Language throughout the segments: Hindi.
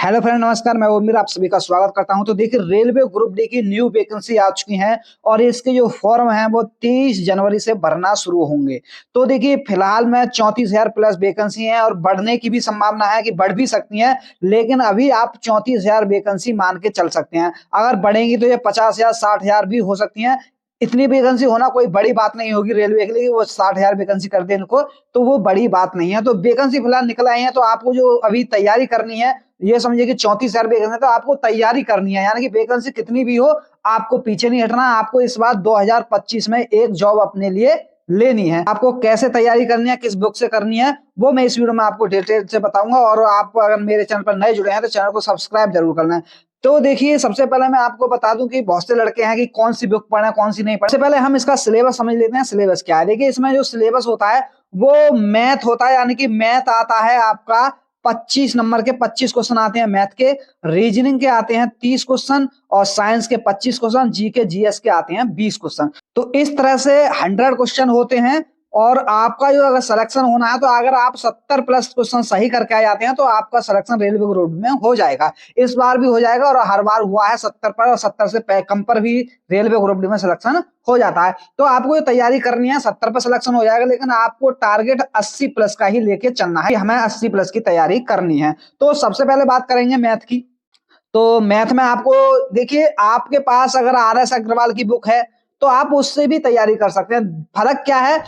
हेलो फ्रेंड, नमस्कार। मैं उर्मिला आप सभी का स्वागत करता हूं। तो देखिए, रेलवे ग्रुप डी की न्यू वैकेंसी आ चुकी हैं और इसके जो फॉर्म हैं वो 23 जनवरी से भरना शुरू होंगे। तो देखिए, फिलहाल में 34,000 प्लस वैकेंसी हैं और बढ़ने की भी संभावना है कि बढ़ भी सकती हैं, लेकिन अभी आप 34,000 वैकेंसी मान के चल सकते हैं। अगर बढ़ेंगी तो ये 50,000 60,000 भी हो सकती हैं। इतनी वैकेंसी होना कोई बड़ी बात नहीं होगी रेलवे के लिए, वो 60,000 वैकेंसी कर दे इनको, तो वो बड़ी बात नहीं है। तो वैकेंसी फिलहाल निकल आई है, तो आपको जो अभी तैयारी करनी है, ये समझिए कि 34,000 वैकेंसी है, तो आपको तैयारी करनी है। यानी कि वैकेंसी कितनी भी हो, आपको पीछे नहीं हटना। आपको इस बार 2025 में एक जॉब अपने लिए लेनी है। आपको कैसे तैयारी करनी है, किस बुक से करनी है, वो मैं इस वीडियो में आपको डिटेल से बताऊंगा। और आप अगर मेरे चैनल पर नए जुड़े हैं तो चैनल को सब्सक्राइब जरूर करना है। तो देखिए, सबसे पहले मैं आपको बता दूं कि बहुत से लड़के हैं कि कौन सी बुक पढ़े कौन सी नहीं पढ़े। सबसे पहले हम इसका सिलेबस समझ लेते हैं। सिलेबस क्या है? देखिए, इसमें जो सिलेबस होता है वो मैथ होता है। यानी कि मैथ आता है आपका 25 नंबर के 25 क्वेश्चन आते हैं मैथ के। रीजनिंग के आते हैं 30 क्वेश्चन और साइंस के 25 क्वेश्चन, जीके जीएस के आते हैं 20 क्वेश्चन। तो इस तरह से 100 क्वेश्चन होते हैं। और आपका जो अगर सिलेक्शन होना है, तो अगर आप 70 प्लस क्वेश्चन सही करके आ जाते हैं तो आपका सिलेक्शन रेलवे ग्रुप में हो जाएगा। इस बार भी हो जाएगा और हर बार हुआ है 70 पर, और 70 से कम पर भी रेलवे ग्रुप डी में सिलेक्शन हो जाता है। तो आपको जो तैयारी करनी है, 70 पर सिलेक्शन हो जाएगा, लेकिन आपको टारगेट 80 प्लस का ही लेके चलना है। हमें 80 प्लस की तैयारी करनी है। तो सबसे पहले बात करेंगे मैथ की। तो मैथ में आपको देखिए, आपके पास अगर RS अग्रवाल की बुक है तो आप उससे भी तैयारी कर सकते हैं। फर्क क्या है,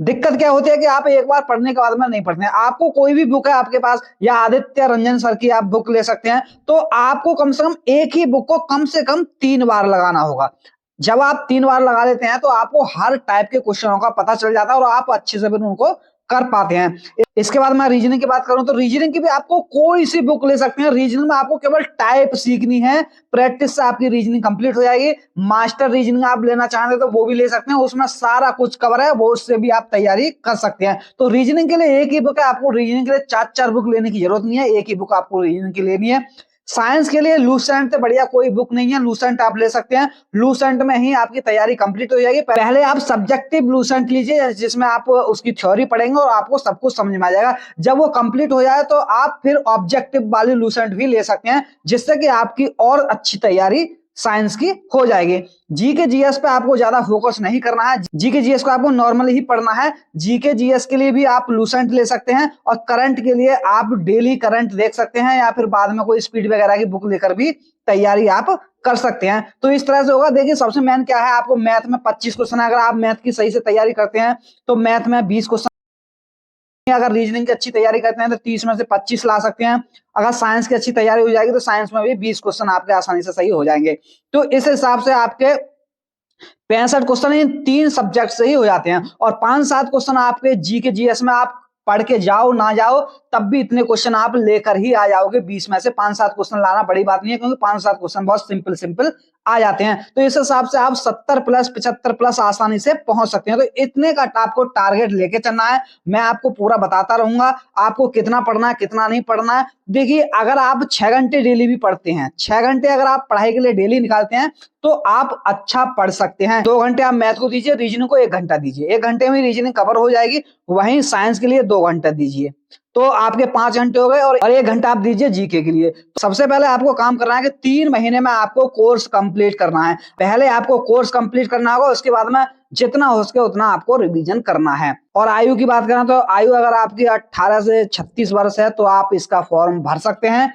दिक्कत क्या होती है कि आप एक बार पढ़ने के बाद में नहीं पढ़ते हैं। आपको कोई भी बुक है आपके पास, या आदित्य रंजन सर की आप बुक ले सकते हैं, तो आपको कम से कम एक ही बुक को कम से कम 3 बार लगाना होगा। जब आप 3 बार लगा लेते हैं तो आपको हर टाइप के क्वेश्चनों का पता चल जाता है और आप अच्छे से फिर उनको कर पाते हैं। इसके बाद मैं रीजनिंग की बात करूं तो रीजनिंग की भी आपको कोई सी बुक ले सकते हैं। रीजनिंग में आपको केवल टाइप सीखनी है, प्रैक्टिस से आपकी रीजनिंग कंप्लीट हो जाएगी। मास्टर रीजनिंग आप लेना चाहते हैं तो वो भी ले सकते हैं, उसमें सारा कुछ कवर है, वो उससे भी आप तैयारी कर सकते हैं। तो रीजनिंग के लिए एक ही बुक है, आपको रीजनिंग के लिए 4-4 बुक लेने की जरूरत नहीं है, एक ही बुक आपको रीजनिंग की लेनी है। साइंस के लिए लूसेंट से बढ़िया कोई बुक नहीं है, लूसेंट आप ले सकते हैं। लूसेंट में ही आपकी तैयारी कंप्लीट हो जाएगी। पहले आप सब्जेक्टिव लूसेंट लीजिए, जिसमें आप उसकी थ्योरी पढ़ेंगे और आपको सब कुछ समझ में आ जाएगा। जब वो कंप्लीट हो जाए तो आप फिर ऑब्जेक्टिव वाली लूसेंट भी ले सकते हैं, जिससे कि आपकी और अच्छी तैयारी साइंस की हो जाएगी। जीके जीएस पे आपको ज्यादा फोकस नहीं करना है। जीके जीएस को आपको नॉर्मली ही पढ़ना है। जीके जीएस के लिए भी आप लूसेंट ले सकते हैं और करंट के लिए आप डेली करंट देख सकते हैं, या फिर बाद में कोई स्पीड वगैरह की बुक लेकर भी तैयारी आप कर सकते हैं। तो इस तरह से होगा। देखिए, सबसे मेन क्या है, आपको मैथ में 25 क्वेश्चन है। अगर आप मैथ की सही से तैयारी करते हैं तो मैथ में 20 क्वेश्चन, अगर रीजनिंग की अच्छी तैयारी करते हैं तो 30 में से 25 ला सकते हैं। अगर साइंस की अच्छी तैयारी हो जाएगी तो साइंस में भी 20 क्वेश्चन आपके आसानी से सही हो जाएंगे। तो इस हिसाब से आपके 65 क्वेश्चन इन 3 सब्जेक्ट से ही हो जाते हैं। और 5-7 क्वेश्चन आपके जीके जीएस में आप पढ़ के जाओ ना जाओ, तब भी इतने क्वेश्चन आप लेकर ही आ जाओगे। 20 में से 5-7 क्वेश्चन लाना बड़ी बात नहीं है, क्योंकि 5-7 क्वेश्चन बहुत सिंपल सिंपल आ जाते हैं। तो इस हिसाब से आप 70 प्लस 75 प्लस आसानी से पहुंच सकते हैं। तो इतने का आपको टारगेट लेके चलना है। मैं आपको पूरा बताता रहूंगा आपको कितना पढ़ना है कितना नहीं पढ़ना है। देखिए, अगर आप 6 घंटे डेली भी पढ़ते हैं, 6 घंटे अगर आप पढ़ाई के लिए डेली निकालते हैं तो आप अच्छा पढ़ सकते हैं। 2 घंटे आप मैथ को दीजिए, रीजनिंग को 1 घंटा दीजिए, 1 घंटे में रीजनिंग कवर हो जाएगी। वहीं साइंस के लिए 2 घंटा दीजिए, तो आपके 5 घंटे हो गए। और 1 घंटा आप दीजिए जीके के लिए। तो सबसे पहले आपको काम करना है कि 3 महीने में आपको कोर्स कंप्लीट करना है। पहले आपको कोर्स कंप्लीट करना होगा, उसके बाद में जितना हो सके उतना आपको रिवीजन करना है। और आयु की बात करें तो आयु अगर आपकी 18 से 36 वर्ष है तो आप इसका फॉर्म भर सकते हैं।